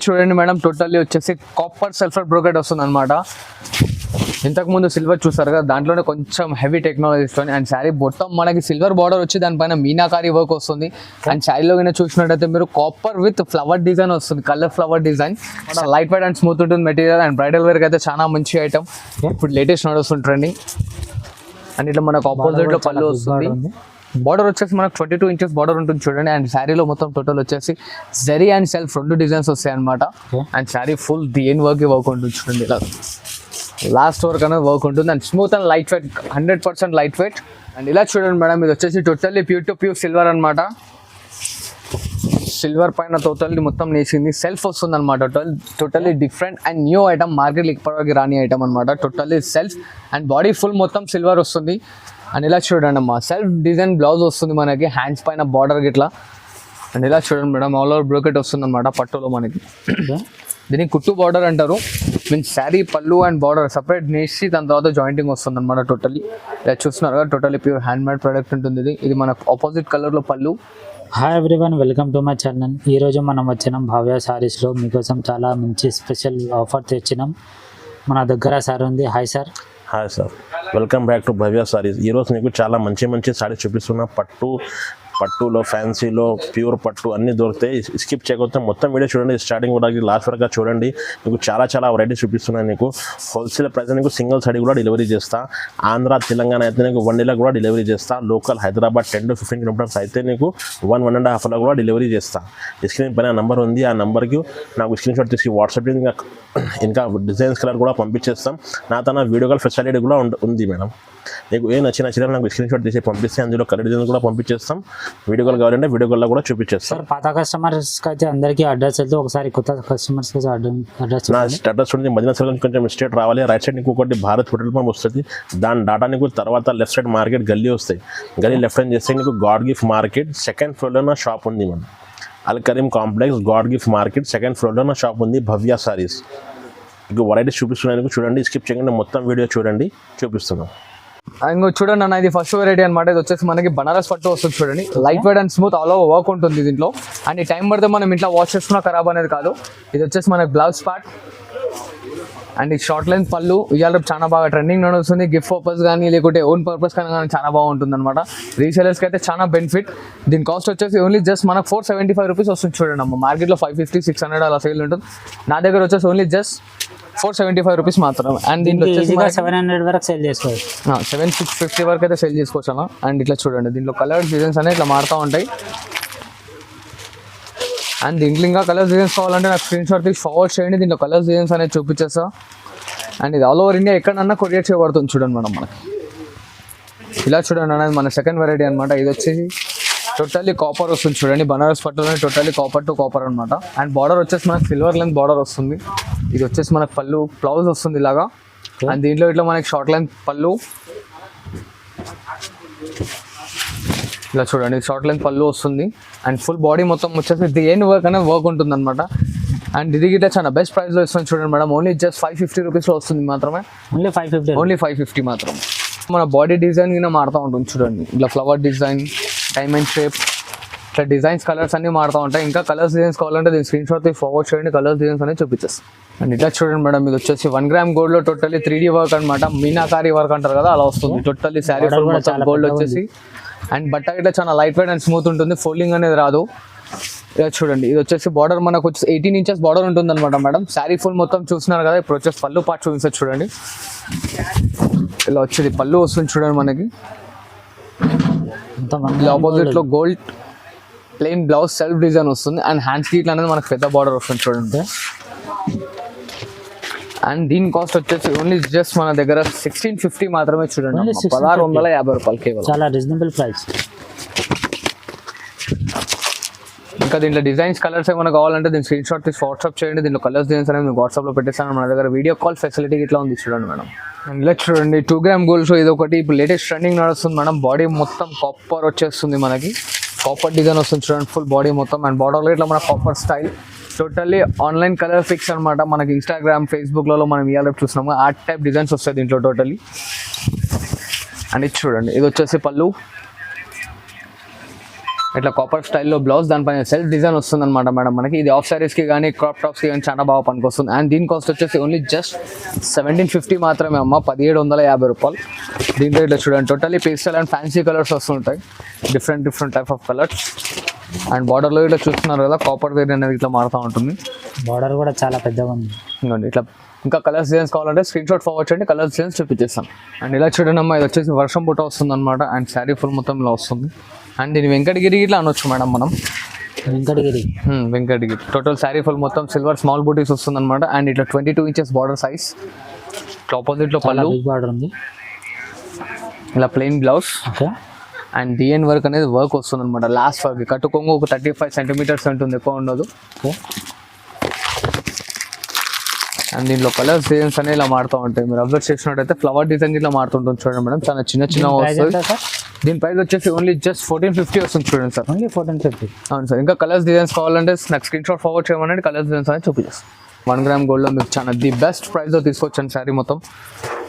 చూడండి madam, totally వచ్చేసి copper sulphur brocade వస్తుంది అనమాట. ఇంతకుముందు సిల్వర్ చూసారు కదా, దాంట్లోనే కొంచెం హెవీ టెక్నాలజీతో అండ్ శారీ మొత్తం మనకి సిల్వర్ బార్డర్ వచ్చి దానిపైన మీనాకారి వర్క్ వస్తుంది. అండ్ శారీలో కన్నా చూసినట్టయితే మీరు కాపర్ విత్ ఫ్లవర్ డిజైన్ వస్తుంది, colour flower design. Light weight and smooth ఉంటుంది మెటీరియల్. అండ్ బ్రైడల్ వేర్కి అయితే చాలా మంచి ఐటమ్, ఇప్పుడు లేటెస్ట్ నడుస్తుంటండి. అండ్ ఇట్లా మనకు ఆపోజిట్ లో పళ్ళు వస్తుంది. బార్డర్ వచ్చేసి మనకు 22 ఇంచెస్ బార్డర్ ఉంటుంది చూడండి. అండ్ శారీలో మొత్తం టోటల్ వచ్చేసి జరీ అండ్ సెల్ఫ్ 2 డిజైన్స్ వస్తాయి అనమాట. అండ్ శారీ ఫుల్ దేని వర్క్ ఉంటుంది చూడండి, ఇలా లాస్ట్ వర్క్ అనేది వర్క్ ఉంటుంది. And smooth and light weight, 100% light weight. And ఇలా చూడండి మేడం, ఇది వచ్చేసి totally pure to pure silver అనమాట. సిల్వర్ పైన టోటల్లీ మొత్తం నేసింది సెల్ఫ్ వస్తుంది అనమాట. Totally different and new item, market ఇప్పటివరకు రాని ఐటమ్ అనమాట. Totally self and body full మొత్తం సిల్వర్ వస్తుంది. అండ్ ఇలా చూడండి అమ్మా, సెల్ఫ్ డిజైన్ బ్లౌజ్ వస్తుంది మనకి, హ్యాండ్స్ పైన బార్డర్ గిట్లా. అండ్ ఇలా చూడండి మేడం, ఆల్ ఓవర్ బ్రోకెట్ వస్తుంది అనమాట పట్టులో మనకి. దీనికి కుట్టు బార్డర్ అంటారు. మీన్స్ శారీ పళ్ళు అండ్ బార్డర్ సపరేట్ నేసి దాని తర్వాత జాయింటింగ్ వస్తుంది అనమాట. టోటల్లీ ఇలా చూస్తున్నారు కదా, totally pure hand made product ఉంటుంది. ఇది మన ఆపోజిట్ కలర్లో పళ్ళు. Hi everyone, welcome to my channel. ఈరోజు మనం వచ్చినాం భవ్య సారీస్లో. మీకోసం చాలా మంచి స్పెషల్ ఆఫర్ తెచ్చినాం. మన దగ్గర సార్ ఉంది. Hi sir. Hi sir, welcome back to Bhavya Sarees. ఈరోజు మీకు చాలా మంచి సారీస్ చూపిస్తున్నా. పట్టులో ఫ్యాన్సీలో ప్యూర్ పట్టు అన్నీ దొరుకుతాయి. స్కిప్ చేయకపోతే మొత్తం వీడియో చూడండి, స్టార్టింగ్ కూడా లాస్ట్ వరకు చూడండి. మీకు చాలా వెరైటీస్ చూపిస్తున్నాను. నీకు హోల్సేల్ ప్రైస్ నీకు సింగిల్ సారీ కూడా డెలివరీ చేస్తా. ఆంధ్ర తెలంగాణ అయితే నీకు 1 డేలో కూడా డెలివరీ చేస్తా. లోకల్ హైదరాబాద్ 10 to 15 కిలోమీటర్స్ అయితే నీకు 1.5 hours కూడా డెలివరీ చేస్తా. స్క్రీన్ పైన నెంబర్ ఉంది, ఆ నెంబర్కి నాకు స్క్రీన్ షాట్ తీసి వాట్సాప్ ఇంకా డిజైన్స్ కలర్ కూడా పంపించేస్తాం. నా తన వీడియో కాల్ ఫెసిలిటీ కూడా ఉంది మేడం. నీకు ఏ నచ్చిన నాకు స్క్రీన్ షాట్ తీసి పంపిస్తే అందులో కలర్ డిజైన్ కూడా పంపించేస్తాం. వీడియో కాల్ కావాలంటే వీడియో కాల్లో కూడా చూపించేస్తాం. సార్, పాత కస్టమర్స్కి అయితే అందరికీ అడ్రస్ వెళ్తే ఒకసారి కొత్త కస్టమర్స్కి అడ్రస్ నా అడ్రస్ ఉంది. మదీనా సర్కిల్ కొంచెం స్ట్రేట్ రావాలి. రైట్ సైడ్ నీకు ఒకటి భారత్ పెట్రోల్ పంప్ వస్తుంది. దాని డాటా నీకు తర్వాత లెఫ్ట్ సైడ్ మార్కెట్ గల్లీ వస్తాయి. గల్లీ లెఫ్ట్ హ్యాండ్ చేస్తే నీకు గాడ్ గిఫ్ట్ మార్కెట్ సెకండ్ ఫ్లోర్లో నా షాప్ ఉంది మనం. Al Kareem complex God gift market second ఫ్లోర్లో నా షాప్ ఉంది భవ్య సారీస్. మీకు వెరైటీస్ చూపిస్తున్నాను, చూడండి. స్కిప్ చేయకుండా మొత్తం వీడియో చూడండి, చూపిస్తున్నాం. ఇంకో చూడండి అన్న, ఇది ఫస్ట్ వెరైటీ అనమాట. ఇది వచ్చేసి మనకి బనారస్ పట్టు వస్తుంది చూడండి. Light weight and smooth all over work ఉంటుంది దీంట్లో. అండ్ ఈ టైం పడితే మనం ఇంట్లో వాష్ చేసుకున్నా ఖరాబ్ అనేది కాదు. ఇది వచ్చేసి మనకి బ్లౌజ్ పార్ట్ అండ్ ఈ షార్ట్ లెంత్ పళ్ళు. ఇవాళ చాలా బాగా ట్రెండింగ్ నడుస్తుంది. గిఫ్ట్ పర్పస్ కానీ లేకుంటే ఓన్ పర్పస్ కానీ చాలా బాగుంటుంది అనమాట. రీసేలర్స్కి అయితే చాలా బెనిఫిట్. దీని కాస్ట్ వచ్చేసి ఓన్లీ జస్ట్ మనకు 475 రూపీస్ వస్తుంది చూడండి అమ్మ. మార్కెట్లో 550, 600 అలా సేల్ ఉంటుంది. నా దగ్గర వచ్చేసి ఓన్లీ జస్ట్ 475 రూపీస్ మాత్రం. అండ్ దీంట్లో వచ్చేసి 700 వరకు సేల్ చేసుకోవచ్చు. 750 వరకు అయితే సేల్ చేసుకోవచ్చు అన్న. అండ్ ఇట్లా చూడండి, దీంట్లో కలర్ డిజైన్స్ అనేవి ఇట్లా మారుతూ ఉంటాయి. అండ్ దీంట్లో ఇంకా కలర్ డిజైన్స్ కావాలంటే నాకు స్క్రీన్ షాట్ తీసి ఫార్వర్డ్ చేయండి. దీంట్లో కలర్ డిజైన్స్ అనేది చూపించేస్తా. అండ్ ఇది ఆల్ ఓవర్ ఇండియా ఎక్కడన్నా కొరియర్ చేయబడుతుంది చూడండి మేడం మనకి. ఇలా చూడండి అనేది మన సెకండ్ వెరైటీ అనమాట. ఇది వచ్చేసి టోటల్లీ కాపర్ వస్తుంది చూడండి. బనారస్ పట్టులోనే టోటల్లీ కాపర్ టు కాపర్ అనమాట. అండ్ బార్డర్ వచ్చేసి మనకి సిల్వర్ లెంత్ బార్డర్ వస్తుంది. ఇది వచ్చేసి మనకు పళ్ళు బ్లౌజ్ వస్తుంది ఇలాగా. అండ్ దీంట్లో ఇట్లా మనకి షార్ట్ లెంత్ పళ్ళు. ఇలా చూడండి, షార్ట్ లెంత్ పళ్ళు వస్తుంది. అండ్ ఫుల్ బాడీ మొత్తం వచ్చేసి దేని వర్క్ అనేది వర్క్ ఉంటుంది అనమాట. అండ్ ఇది గిట్లా చాలా బెస్ట్ ప్రైస్లో ఇస్తుంది చూడండి మేడం. ఓన్లీ జస్ట్ 550 రూపీస్లో వస్తుంది మాత్రమే. ఓన్లీ 550 మాత్రం. మన బాడీ డిజైన్ కింద మారుతూ ఉంటుంది చూడండి. ఇట్లా ఫ్లవర్ డిజైన్, డైమండ్ షేప్, ఇట్లా డిజైన్స్ కలర్స్ అన్నీ మారుతూ ఉంటాయి. ఇంకా కలర్స్ డిజైన్స్ కావాలంటే దీని స్క్రీన్ షాట్ ఫార్వర్డ్ చేయండి, కలర్స్ డిజైన్స్ అనేది చూపించేస్తాం. అండ్ ఇట్లా చూడండి మేడం, ఇది వచ్చేసి 1 గ్రామ్ గోల్డ్లో టోటల్లీ 3D వర్క్ అనమాట. మీనాకారి వర్క్ అంటారు కదా, అలా వస్తుంది. టోటల్లీ శారీ మొత్తం గోల్డ్ వచ్చేసి. అండ్ బట్ట ఇట్లా చాలా లైట్ వెయిట్ అండ్ స్మూత్ ఉంటుంది, ఫోల్డింగ్ అనేది రాదు. ఇలా చూడండి, ఇది వచ్చేసి బార్డర్ మనకు వచ్చేసి 18 ఇంచెస్ బార్డర్ ఉంటుంది అనమాట మేడం. శారీ ఫుల్ మొత్తం చూస్తున్నారు కదా. ఇప్పుడు వచ్చేసి పళ్ళు పార్ట్ చూపిస్తారు చూడండి. ఇలా వచ్చేది పళ్ళు వస్తుంది చూడండి మనకి. ఇలా ఆపోజిట్ లో gold plain blouse self design వస్తుంది. అండ్ హ్యాండ్స్ ఇట్లా అనేది మనకు పెద్ద బార్డర్ వస్తుంది చూడండి. అండ్ దీని కాస్ట్ వచ్చేసి ఓన్లీ జస్ట్ మన దగ్గర 1650 మాత్రమే చూడండి. 1650 రూపాయలు కేవలం. చాలా రీజనబుల్ ప్రైస్. ఇంకా దీంట్లో డిజైన్స్ కలర్స్ ఏమైనా కావాలంటే దీని స్క్రీన్ షాట్ తీసి వాట్సాప్ చేయండి. దీంట్లో కలర్స్ డిజైన్స్ అనేది మీకు వాట్సాప్లో పెట్టేస్తాను. మన దగ్గర వీడియో కాల్ ఫెసిలిటీ ఇట్లా ఉంది చూడండి మేడం. అండ్ ఇలా చూడండి, 2 గ్రామ్ గోల్డ్. సో ఇది ఒకటి ఇప్పుడు లేటెస్ట్ ట్రెండింగ్ నడుస్తుంది మేడం. బాడీ మొత్తం కాపర్ వచ్చేస్తుంది మనకి. కాపర్ డిజైన్ వస్తుంది చూడండి, ఫుల్ బాడీ మొత్తం. అండ్ బార్డర్లో ఇట్లా మన copper style. Totally online colour fix అనమాట. మనకి ఇన్స్టాగ్రామ్, ఫేస్బుక్లలో మనం ఇవాళ చూస్తున్నాము. ఆ టైప్ డిజైన్స్ వస్తాయి దీంట్లో టోటల్లీ. అండ్ ఇది చూడండి, ఇది వచ్చేసి పళ్ళు. ఇట్లా కాపర్ స్టైల్లో బ్లౌజ్, దానిపైన సెల్ఫ్ డిజైన్ వస్తుంది అనమాట మేడం మనకి. ఇది ఆఫ్ సారీస్కి కానీ క్రాప్ టాప్స్కి కానీ చాలా బాగా పనికొస్తుంది. అండ్ దీని కాస్ట్ వచ్చేసి ఓన్లీ జస్ట్ 1750 మాత్రమే అమ్మ, 1750 రూపాయలు. దీంట్లో ఇట్లా చూడండి totally pastel and fancy colours వస్తుంటాయి, different type of colours. And బార్డర్లో ఇట్లా చూస్తున్నారు కదా కాపర్ వేర్ అనేది ఇట్లా మారుతూ ఉంటుంది. బార్డర్ కూడా చాలా పెద్దగా ఉంది. ఇంకోండి ఇట్లా ఇంకా కలర్స్ డిజైన్స్ కావాలంటే స్క్రీన్ షాట్ ఫార్వర్డ్ చేయండి, కలర్స్ డిజైన్స్ చూపించేస్తాం. అండ్ ఇలా చూడండి అమ్మా, ఇది వచ్చేసి వర్షం బుట్ట వస్తుంది అనమాట. అండ్ శారీ ఫుల్ మొత్తం ఇలా వస్తుంది. అండ్ దీని వెంకటగిరి ఇట్లా అనొచ్చు మేడం మనం. వెంకటగిరి వెంకటగిరి టోటల్ శారీ ఫుల్ మొత్తం సిల్వర్ స్మాల్ బూటీస్ వస్తుంది అనమాట. అండ్ ఇట్లా 22 ఇంచెస్ బార్డర్ సైజ్. ఆపోజిట్లో పళ్ళు, బిగ్ బార్డర్ ఉంది. ఇలా ప్లెయిన్ బ్లౌజ్. ఓకే. అండ్ డిఎన్ వర్క్ అనేది వర్క్ వస్తుంది అనమాట. లాస్ట్ వర్క్ కట్టుకోంగు ఒక 35 సెంటీమీటర్స్ ఉంటుంది, ఎక్కువ ఉండదు. ఓకే. అండ్ దీంట్లో కలర్స్ డిజైన్స్ అనేవి ఇలా మారుతూ ఉంటాయి. మీరు అబ్జర్వ్ చేసినట్టయితే ఫ్లవర్ డిజైన్ ఇట్లా మారుతుంటుంది చూడండి మేడం, చాలా చిన్న వస్తుంది. దీని ప్రైస్ వచ్చేసి ఓన్లీ జస్ట్ 1450 వస్తుంది చూడండి సార్. ఓన్లీ 1450. అవును సార్. ఇంకా కలర్స్ డిజైన్స్ కావాలంటే నాకు స్క్రీన్ షాట్ ఫార్వర్డ్ చేయమని కలర్స్ డిజైన్స్ అనేది చూపించేస్తాం. 1 గ్రామ్ గోల్డ్లో మీకు చాలా ది బెస్ట్ ప్రైస్లో తీసుకొచ్చాను శారీ మొత్తం.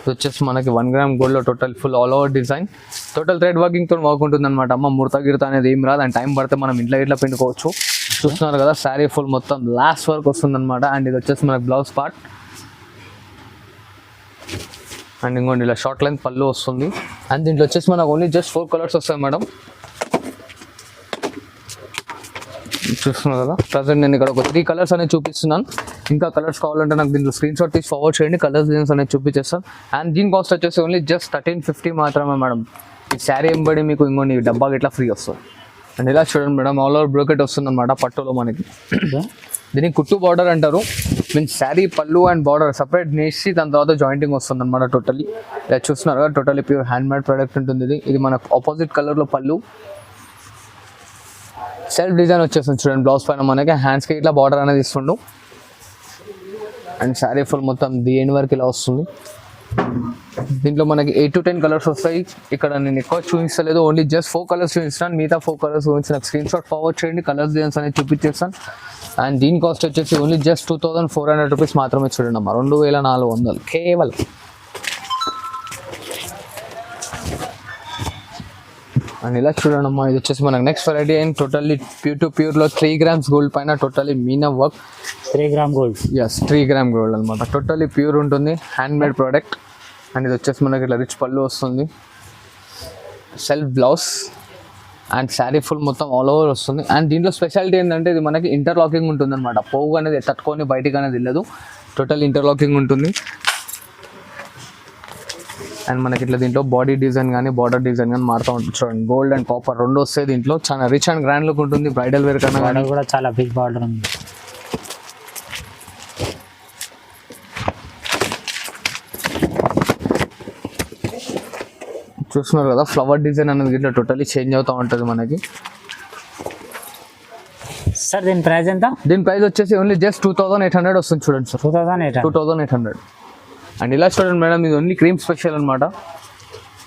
ఇది వచ్చేసి మనకి 1 గ్రామ్ గోల్డ్లో total full all over design, total thread వర్కింగ్తో వర్క్ ఉంటుంది అనమాట. అమ్మ ముడత గిడత అనేది ఏం రాదు. అండ్ టైం పడితే మనం ఇంట్లో ఇట్లా పిండుకోవచ్చు. చూస్తున్నారు కదా శారీ ఫుల్ మొత్తం లాస్ట్ వర్క్ వస్తుంది అనమాట. అండ్ ఇది వచ్చేసి మనకి బ్లౌజ్ పార్ట్. అండ్ ఇంకోండి ఇలా షార్ట్ లెంత్ పళ్ళు వస్తుంది. అండ్ దీంట్లో వచ్చేసి మనకు ఓన్లీ జస్ట్ 4 కలర్స్ వస్తాయి మేడం. చూస్తున్నారు కదా ప్రజెంట్ నేను ఇక్కడ ఒక 3 కలర్స్ అనేది చూపిస్తున్నాను. ఇంకా కలర్స్ కావాలంటే నాకు దీంట్లో స్క్రీన్ షాట్ తీసి ఫార్వర్డ్ చేయండి, కలర్స్ డిజైన్స్ అనేది చూపించేస్తాను. అండ్ దీని కాస్ట్ వచ్చేసి ఓన్లీ జస్ట్ 1350 మాత్రమే మేడం. ఈ శారీ ఎంబడి మీకు ఇంకోండి డబ్బాకి ఇట్లా ఫ్రీ వస్తుంది. అండ్ ఇలా చూడండి మేడం, ఆల్ ఓవర్ బ్రోకెట్ వస్తుంది అనమాట పట్టులో మనకి. దీనికి కుట్టు బార్డర్ అంటారు. మీన్స్ శారీ పళ్ళు అండ్ బార్డర్ సపరేట్ నేసి దాని తర్వాత జాయింటింగ్ వస్తుంది అనమాట. టోటలీ ఇలా చూస్తున్నారు కదా, totally pure hand made product ఉంటుంది. ఇది మనకు ఆపోజిట్ కలర్లో పళ్ళు, సెల్ఫ్ డిజైన్ వచ్చేస్తుంది చూడండి బ్లౌజ్ పైన మనకి. హ్యాండ్స్కి ఇట్లా బార్డర్ అనేది ఇస్తుండు. అండ్ శారీ ఫుల్ మొత్తం ది ఎండ్ వరకు ఇలా వస్తుంది. దీంట్లో మనకి 8 to 10 కలర్స్ వస్తాయి. ఇక్కడ నేను ఎక్కువ చూపించలేదు, ఓన్లీ జస్ట్ 4 కలర్స్ చూపిస్తాను. మిగతా 4 కలర్స్ గురించి నాకు స్క్రీన్ షాట్ ఫార్వర్డ్ చేయండి, కలర్స్ డిజైన్స్ అనేది చూపించేస్తాను. అండ్ దీని కాస్ట్ వచ్చేసి ఓన్లీ జస్ట్ 2400 రూపీస్ మాత్రమే చూడండి అమ్మా, 2400 కేవలం. అండ్ ఇలా చూడండి అమ్మా, ఇది వచ్చేసి మనకు next variety and totally pure to ప్యూర్లో 3 grams గోల్డ్ పైన totally meena work. 3 gram gold. Yes 3 gram gold అనమాట. టోటల్లీ ప్యూర్ ఉంటుంది, హ్యాండ్ మేడ్ ప్రోడక్ట్. అండ్ ఇది వచ్చేసి మనకి ఇట్లా రిచ్ పళ్ళు వస్తుంది, self blouse and sari full మొత్తం ఆల్ ఓవర్ వస్తుంది. అండ్ దీంట్లో స్పెషాలిటీ ఏంటంటే ఇది మనకి ఇంటర్లాకింగ్ ఉంటుంది అనమాట. పోగు అనేది తట్టుకొని బయటికి అనేది వెళ్ళదు, టోటల్ ఇంటర్లాకింగ్ ఉంటుంది. అండ్ మనకి ఇట్లా దీంట్లో బాడీ డిజైన్ కానీ బార్డర్ డిజైన్ కానీ మారుతూ ఉంటుంది చూడండి. గోల్డ్ అండ్ కాపర్ 2 వస్తాయి దీంట్లో. చాలా రిచ్ అండ్ గ్రాండ్ లుక్ ఉంటుంది. బ్రైడల్ వేర్ కన్నా కానీ కూడా చాలా బిగ్ బార్డర్ ఉంది. చూస్తున్నారు కదా ఫ్లవర్ డిజైన్ అనేది ఇట్లా టోటలీ చేంజ్ అవుతూ ఉంటుంది మనకి. సార్ దీని ప్రైస్ ఎంత? దీని ప్రైస్ వచ్చేసి ఓన్లీ జస్ట్ 2800 వస్తుంది చూడండి సార్. 2800. అండ్ ఇలా చూడండి మేడం, ఇది ఓన్లీ క్రీమ్ స్పెషల్ అనమాట.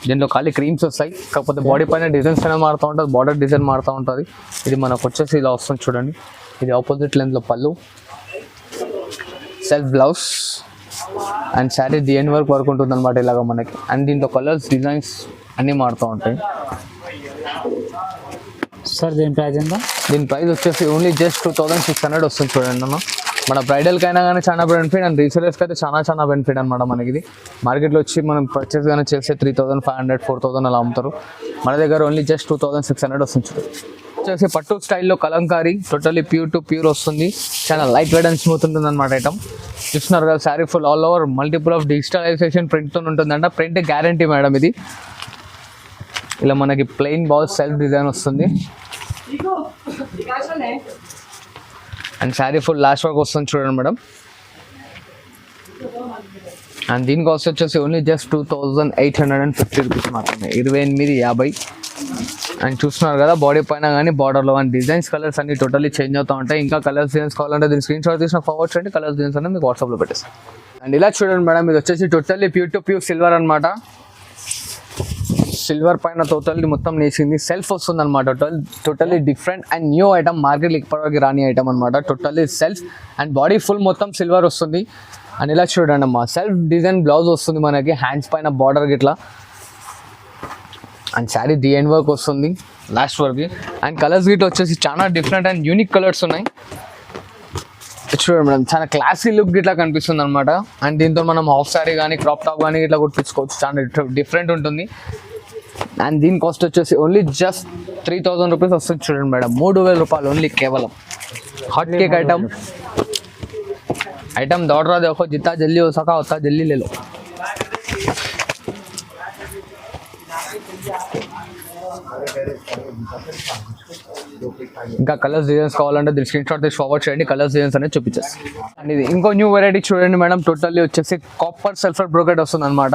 దీంట్లో ఖాళీ క్రీమ్స్ వస్తాయి, కాకపోతే బాడీ పైన డిజైన్స్ అయినా మారుతూ ఉంటుంది, బార్డర్ డిజైన్ మారుతూ ఉంటుంది. ఇది మనకు వచ్చేసి ఇలా వస్తుంది చూడండి. ఇది ఆపోజిట్ లెంత్లో పళ్ళు, self blouse and sari the end work ఉంటుంది అనమాట ఇలాగ మనకి. అండ్ దీంట్లో కలర్స్ డిజైన్స్ అన్నీ మారుతూ ఉంటాయి. సార్ దీని ప్రైస్ ఎంత? దీని ప్రైస్ వచ్చేసి ఓన్లీ జస్ట్ 2600 వస్తుంది చూడండి అన్న. మన బ్రైడల్కి అయినా కానీ చాలా బెనిఫిట్ అండ్ రీసేలర్స్కి అయితే చాలా బెనిఫిట్ అనమాట మనకి. ఇది మార్కెట్లో వచ్చి మనం పర్చేస్ కానీ చేస్తే 3500, 4000 అలా అమ్ముతారు. మన దగ్గర ఓన్లీ జస్ట్ 2600 వస్తుంది చూడండి. వచ్చేసి పట్టు స్టైల్లో Kalamkari, totally pure to pure వస్తుంది. చాలా లైట్ వెయిట్ అండ్ స్మూత్ ఉంటుంది అనమాట ఐటమ్. చూస్తున్నారు కదా sari full all over multiple of digitalization ప్రింట్తో ఉంటుందంట. ప్రింట్ గ్యారంటీ మేడం ఇది. ఇలా మనకి ప్లెయిన్ బాల్ సెల్ఫ్ డిజైన్ వస్తుంది. And sari full last work వస్తుంది చూడండి మేడం. అండ్ దీని కాస్ట్ వచ్చేసి ఓన్లీ జస్ట్ 2850 రూపీస్ మాత్రమే, 2850. అండ్ చూస్తున్నారు కదా బాడీ పైన కానీ బార్డర్లో కానీ డిజైన్స్ కలర్స్ అన్ని టోటల్లీ చేంజ్ అవుతూ ఉంటాయి. ఇంకా కలర్స్ డిజైన్స్ కావాలంటే దీని స్క్రీన్ షాట్ తీసిన ఫార్వర్డ్ చేయండి, కలర్స్ డిజైన్స్ అనేది మీకు వాట్సాప్లో పెట్టేస్తాను. అండ్ ఇలా చూడండి మేడం, ఇది వచ్చేసి totally pure to pure silver అనమాట. సిల్వర్ పైన టోటల్లీ మొత్తం నేసింది సెల్ఫ్ వస్తుంది అనమాట. Totally different and new item, మార్కెట్లో ఇప్పటివరకు రాని ఐటమ్ అనమాట. Totally self and body full మొత్తం సిల్వర్ వస్తుంది. అండ్ ఇలా చూడండి అమ్మా, సెల్ఫ్ డిజైన్ బ్లౌజ్ వస్తుంది మనకి, హ్యాండ్స్ పైన బార్డర్ గిట్లా. And sari the end work వస్తుంది. లాస్ట్ వరకు. అండ్ కలర్స్ గిట్ వచ్చేసి చాలా డిఫరెంట్ అండ్ యూనిక్ కలర్స్ ఉన్నాయి. చూడండి మేడం, చాలా క్లాసీ లుక్ ఇట్లా కనిపిస్తుంది అనమాట. అండ్ దీంతో మనం హాఫ్ సారీ కానీ క్రాప్ టాప్ కానీ ఇట్లా కుట్టించుకోవచ్చు. చాలా డిఫరెంట్ ఉంటుంది. అండ్ దీని కాస్ట్ వచ్చేసి ఓన్లీ జస్ట్ 3000 రూపీస్ వస్తుంది. చూడండి మేడం, 3000 రూపాయలు ఓన్లీ కేవలం. हॉट केक आइटम दौड़ रहा, देखो जितना जल्दी हो सका उतना जल्दी ले लो. ఇంకా కలర్స్ డిజైన్స్ కావాలంటే దీని స్క్రీన్ షాట్ తీసి ఫార్వర్డ్ చేయండి. కలర్స్ డిజైన్స్ అనేది చూపించేసి. అండ్ ఇది ఇంకో న్యూ వెరైటీ చూడండి మేడం, టోటల్లీ వచ్చేసి కాపర్ సల్ఫర్ బ్రోకెట్ వస్తుంది అనమాట.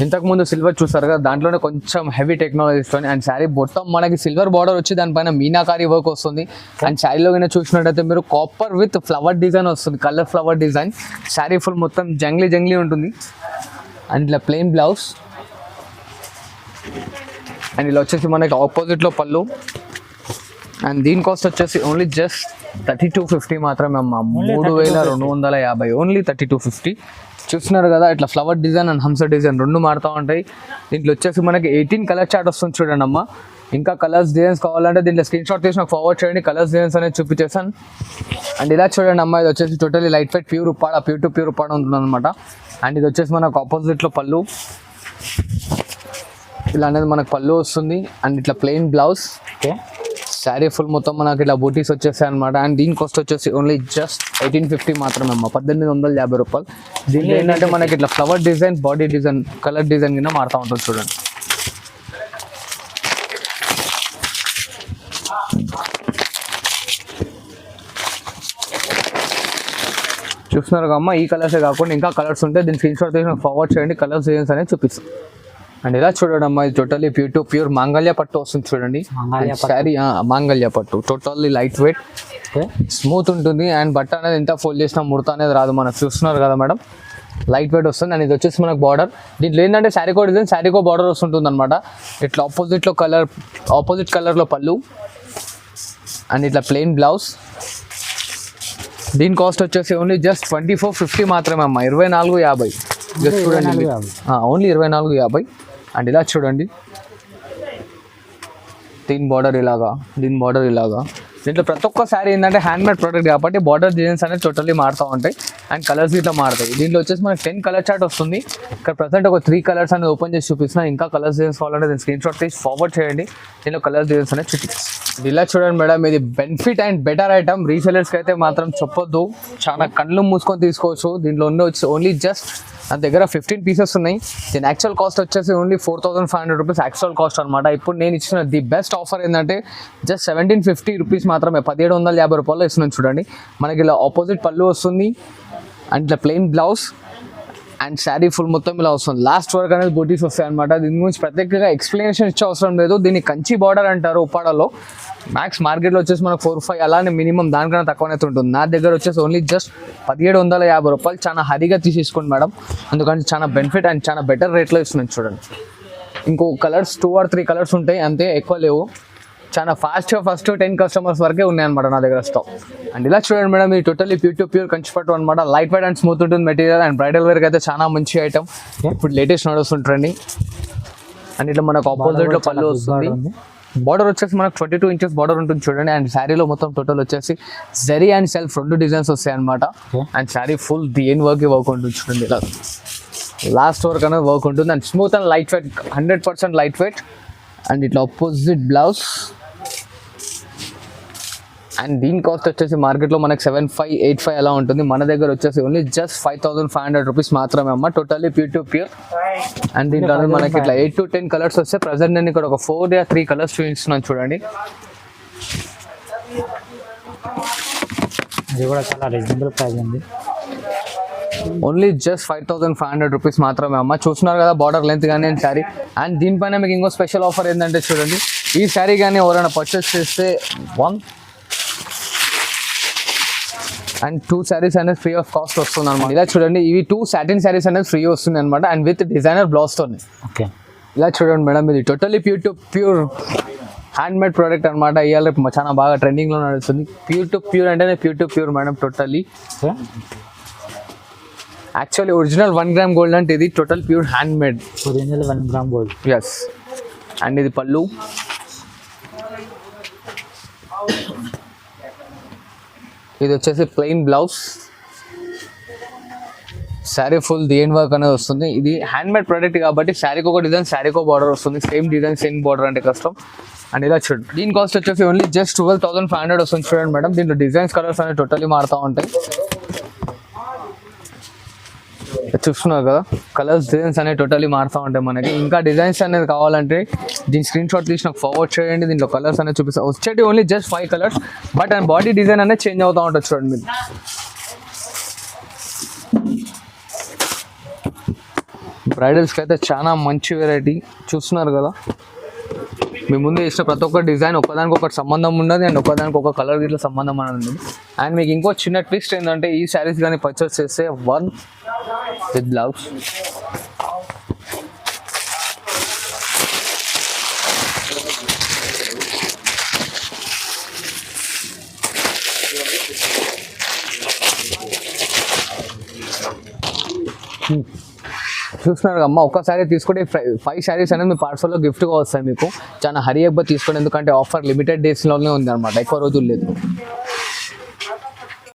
ఇంతకుముందు సిల్వర్ చూసారు కదా, దాంట్లోనే కొంచెం హెవీ టెక్నాలజీతో అండ్ శారీ మొత్తం మనకి సిల్వర్ బార్డర్ వచ్చి దానిపైన మీనాకారి వర్క్ వస్తుంది. అండ్ శారీలో కన్నా చూసినట్టయితే మీరు కాపర్ విత్ ఫ్లవర్ డిజైన్ వస్తుంది, colour flower design. Sari full మొత్తం జంగ్లీ ఉంటుంది. అండ్ ఇలా ప్లెయిన్ బ్లౌజ్. అండ్ ఇలా వచ్చేసి మనకి ఆపోజిట్లో పళ్ళు. అండ్ దీని కాస్ట్ వచ్చేసి ఓన్లీ జస్ట్ 3250 మాత్రమే అమ్మ. 3250 ఓన్లీ 3250. చూస్తున్నారు కదా, ఇట్లా ఫ్లవర్ డిజైన్ అండ్ హంస డిజైన్ రెండు మారుతూ ఉంటాయి. దీంట్లో వచ్చేసి మనకి 18 కలర్ చార్ట్ వస్తుంది చూడండి అమ్మ. ఇంకా కలర్స్ డిజైన్స్ కావాలంటే దీంట్లో స్క్రీన్ షాట్ తీసి నాకు ఫార్వర్డ్ చేయండి. కలర్స్ డిజైన్స్ అనేది చూపించేసాను. అండ్ ఇలా చూడండి అమ్మ, ఇది వచ్చేసి totally light weight pure to pure Uppada ఉంటుంది అనమాట. అండ్ ఇది వచ్చేసి మనకు ఆపోజిట్లో పళ్ళు. ఇలా అనేది మనకు పళ్ళు వస్తుంది. అండ్ ఇట్లా plain blouse. Okay, sari full మొత్తం మనకి ఇలా బూటీస్ వచ్చేసాయి అనమాట. అండ్ దీని కాస్ట్ వచ్చేసి ఓన్లీ జస్ట్ 1850 మాత్రమే అమ్మ, 1850 రూపాయలు. దీంట్లో ఏంటంటే మనకి ఇట్లా flower design, body design, colour design కింద మారుతూ ఉంటుంది చూడండి. చూస్తున్నారు అమ్మ, ఈ కలర్సే కాకుండా ఇంకా కలర్స్ ఉంటే దీని స్క్రీన్ షాట్ తీసి ఫార్వర్డ్ చేయండి. కలర్స్ డిజైన్స్ అనేది చూపిస్తాం. అండ్ ఇలా చూడండి అమ్మా, ఇది టోటల్లీ ప్యూర్ మాంగళ్య పట్టు వస్తుంది చూడండి. శారీ మాంగళ్య పట్టు టోటల్లీ లైట్ వెయిట్, స్మూత్ ఉంటుంది. అండ్ బట్ట అనేది ఎంత ఫోల్డ్ చేసినా ముడత అనేది రాదు. మనకు చూస్తున్నారు కదా మేడం, లైట్ వెయిట్ వస్తుంది. అండ్ ఇది వచ్చేసి మనకు బార్డర్. దీంట్లో ఏంటంటే శారీకో డిజైన్, శారీకో బార్డర్ వస్తుంటుంది అనమాట. ఇట్లా ఆపోజిట్ కలర్లో పళ్ళు. అండ్ ఇట్లా ప్లెయిన్ బ్లౌజ్. దీని కాస్ట్ వచ్చేసి ఓన్లీ జస్ట్ 2450 మాత్రమే అమ్మ, 2450. జస్ట్ చూడండి, ఓన్లీ 2450. అండ్ ఇలా చూడండి, దీని బార్డర్ ఇలాగా, దీంట్లో ప్రతి ఒక్క శారీ ఏంటంటే హ్యాండ్మేడ్ ప్రోడక్ట్ కాబట్టి బార్డర్ డిజైన్స్ అనేది టోటల్లీ మారుతూ ఉంటాయి. అండ్ కలర్స్ ఇట్లా మారుతాయి. దీంట్లో వచ్చేసి మనకి 10 కలర్ చార్ట్ వస్తుంది. ఇక్కడ ప్రజెంట్ ఒక 3 కలర్స్ అనేది ఓపెన్ చేసి చూపిస్తున్నా. ఇంకా కలర్స్ డిజైన్స్ కావాలంటే దీని స్క్రీన్ షాట్ తీసి ఫార్వర్డ్ చేయండి. దీంట్లో కలర్స్ డిజైన్స్ అనేది చూపిస్తాను. ఇలా చూడండి మేడం, ఇది బెనిఫిట్ అండ్ బెటర్ ఐటమ్. రీసెలర్స్కి అయితే మాత్రం చెప్పొద్దు, చాలా కళ్ళు మూసుకొని తీసుకోవచ్చు. దీంట్లో వచ్చి ఓన్లీ జస్ట్ నా దగ్గర 15 పీసెస్ ఉన్నాయి. దీని యాక్చువల్ కాస్ట్ వచ్చేసి ఓన్లీ 4500 రూపీస్ యాక్చువల్ కాస్ట్ అనమాట. ఇప్పుడు నేను ఇచ్చిన ది బెస్ట్ ఆఫర్ ఏంటంటే జస్ట్ 1750 రూపీస్ మాత్రమే, 1750 రూపాయలు ఇస్తున్నాను చూడండి. మనకి ఇలా ఆపోజిట్ పళ్ళు వస్తుంది. అండ్ ఇట్లా plain blouse. And sari full మొత్తం ఇలా వస్తుంది. లాస్ట్ వర్క్ అనేది బూటీస్ వస్తాయి అనమాట. దీని గురించి ప్రత్యేకంగా ఎక్స్ప్లెనేషన్ ఇచ్చే అవసరం లేదు. దీన్ని కంచి బార్డర్ అంటారు ఉప్పాడలో. మ్యాక్స్ మార్కెట్లో వచ్చేసి మనకు 4-5 అలానే మినిమం దానికన్నా తక్కువనైతే ఉంటుంది. నా దగ్గర వచ్చేసి ఓన్లీ జస్ట్ 1750 రూపాయలు. చాలా హరిగా తీసేసుకోండి మేడం, ఎందుకంటే చాలా బెనిఫిట్ అండ్ చాలా బెటర్ రేట్లో ఇస్తున్నాను చూడండి. ఇంకో కలర్స్ 2 or 3 కలర్స్ ఉంటాయి అంతే, ఎక్కువ లేవు. చాలా ఫాస్ట్గా ఫస్ట్ 10 కస్టమర్స్ వరకే ఉన్నాయన్నమాట నా దగ్గర స్టాక్. అండ్ ఇలా చూడండి మేడం, ఇది టోటల్లీ ప్యూర్ కంచిపట్టు అనమాట. లైట్ వెయిట్ అండ్ స్మూత్ ఉంటుంది మెటీరియల్. అండ్ బ్రైడల్ వేర్కి అయితే చాలా మంచి ఐటమ్, ఇప్పుడు లేటెస్ట్ నడుస్తుంటుంది. అండ్ ఇట్లా మనకు ఆపోజిట్లో పళ్ళు వస్తుంది. బార్డర్ వచ్చేసి మనకు 22 ఇంచెస్ బార్డర్ ఉంటుంది చూడండి. అండ్ శారీలో మొత్తం టోటల్ వచ్చేసి జరీ అండ్ సెల్ఫ్ 2 డిజైన్స్ వస్తాయి అనమాట. అండ్ శారీ ఫుల్ దేని వర్క్ ఉంటుంది చూడండి. ఇలా లాస్ట్ వర్క్ అనేది వర్క్ ఉంటుంది. And smooth and light weight, 100% light weight. And ఇట్లా ఆపోజిట్ బ్లౌజ్. అండ్ దీని కాస్ట్ వచ్చేసి మార్కెట్లో మనకి 7585 అలా ఉంటుంది. మన దగ్గర వచ్చేసి ఓన్లీ జస్ట్ 5500 రూపీస్ మాత్రమే అమ్మ, టోటల్లీ ప్యూర్. అండ్ దీంట్లో మనకి ఇట్లా 8 to 10 కలర్స్ వస్తే ప్రజెంట్ నేను ఇక్కడ ఒక 4 or 3 కలర్స్ చూపిస్తున్నాను చూడండి. ఇది కూడా చాలా రీజనబుల్ ప్రైస్ ఉంది, ఓన్లీ జస్ట్ 5500 రూపీస్ మాత్రమే అమ్మ. చూస్తున్నారు కదా బార్డర్ లెంత్ కానీ శారీ. అండ్ దీనిపైన మీకు ఇంకో స్పెషల్ ఆఫర్ ఏంటంటే చూడండి, ఈ శారీ కానీ ఎవరైనా పర్చేస్ చేస్తే 1 అండ్ 2 శారీస్ అనేది ఫ్రీ ఆఫ్ కాస్ట్ వస్తుంది అనమాట. ఇలా చూడండి, ఇవి 2 సాటిన్ శారీస్ అనేది ఫ్రీ వస్తుంది అనమాట. అండ్ విత్ డిజైనర్ బ్లౌజ్తో. ఓకే, ఇలా చూడండి మేడం, ఇది టోటల్లీ ప్యూర్ హ్యాండ్మేడ్ ప్రోడక్ట్ అనమాట. ఇవాళ చాలా బాగా ట్రెండింగ్లో నడుస్తుంది. ప్యూర్ అంటేనే pure madam totally. Actually original 1 gram gold అంటే ఇది total pure handmade. Original 1 gram gold. Yes. And ఇది పళ్ళు. ఇది వచ్చేసి plain blouse, sari full then work అనేది వస్తుంది. ఇది హ్యాండ్ మేడ్ ప్రోడక్ట్ కాబట్టి శారీకి ఒక డిజైన్, శారీకి ఒక బార్డర్ వస్తుంది. సేమ్ డిజైన్ సేమ్ బార్డర్ అంటే కష్టం. అండ్ ఇలా చూడండి, దీని కాస్ట్ వచ్చేసి ఓన్లీ జస్ట్ 12,500 వస్తుంది. చూడండి మేడం, దీంట్లో డిజైన్స్ కలర్స్ అనేవి టోటల్లీ మారుతూ ఉంటాయి. చూస్తున్నారు కదా, కలర్స్ డిజైన్స్ అనేవి టోటల్లీ మారుతూ ఉంటాయి మనకి. ఇంకా డిజైన్స్ అనేది కావాలంటే దీని స్క్రీన్ షాట్ తీసి నాకు ఫార్వర్డ్ చేయండి. దీంట్లో కలర్స్ అనేది చూపిస్తాను. వచ్చేటి only just 5 colours, but and body design అనేది చేంజ్ అవుతూ ఉంటుంది. చూడండి మీరు, బ్రైడల్స్కి అయితే చాలా మంచి వెరైటీ. చూస్తున్నారు కదా, మీ ముందు ఇచ్చిన ప్రతి ఒక్క డిజైన్ ఒక్కదానికి ఒకటి సంబంధం ఉండదు అండ్ ఒక్కదానికి ఒక కలర్ ఇట్లా సంబంధం అనేది ఉంది. అండ్ మీకు ఇంకో చిన్న ట్విస్ట్ ఏంటంటే ఈ శారీస్ కానీ పర్చేస్ చేస్తే 1 విత్ బ్లౌజ్. చూస్తున్నారు అమ్మ, ఒక్కసారి తీసుకుంటే 5 శారీస్ అనేది మీ పార్సల్లో గిఫ్ట్గా వస్తాయి మీకు. చాలా హరీ అబ్బా తీసుకోండి, ఎందుకంటే ఆఫర్ లిమిటెడ్ డేస్లోనే ఉంది అనమాట, ఎక్కువ రోజులు లేదు.